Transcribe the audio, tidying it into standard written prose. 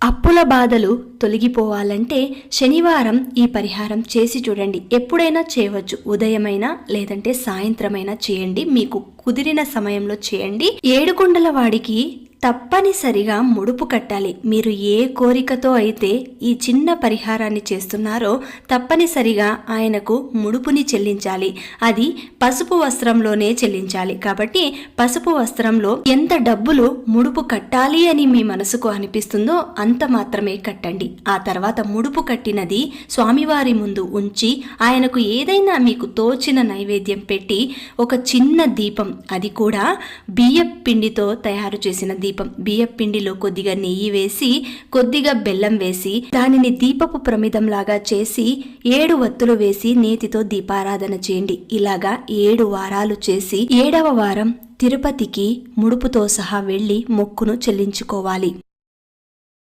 అప్పుల బాధలు తొలగిపోవాలంటే శనివారం ఈ పరిహారం చేసి చూడండి. ఎప్పుడైనా చేయవచ్చు, ఉదయమైనా లేదంటే సాయంత్రమైనా చేయండి, మీకు కుదిరిన సమయంలో చేయండి. ఏడుకొండల వాడికి తప్పనిసరిగా ముడుపు కట్టాలి. మీరు ఏ కోరికతో అయితే ఈ చిన్న పరిహారాన్ని చేస్తున్నారో తప్పనిసరిగా ఆయనకు ముడుపుని చెల్లించాలి. అది పసుపు వస్త్రంలోనే చెల్లించాలి. కాబట్టి పసుపు వస్త్రంలో ఎంత డబ్బులు ముడుపు కట్టాలి అని మీ మనసుకు అనిపిస్తుందో అంత మాత్రమే కట్టండి. ఆ తర్వాత ముడుపు కట్టినది స్వామివారి ముందు ఉంచి ఆయనకు ఏదైనా మీకు తోచిన నైవేద్యం పెట్టి ఒక చిన్న దీపం, అది కూడా బియ్యం పిండితో తయారు చేసిన దీపం, బియ్యం పిండిలో కొద్దిగా నెయ్యి వేసి కొద్దిగా బెల్లం వేసి దానిని దీపపు ప్రమిదంలాగా చేసి 7 వత్తులు వేసి నేతితో దీపారాధన చేయండి. ఇలాగా 7 వారాలు చేసి 7వ వారం తిరుపతికి ముడుపుతో సహా వెళ్లి మొక్కును చెల్లించుకోవాలి.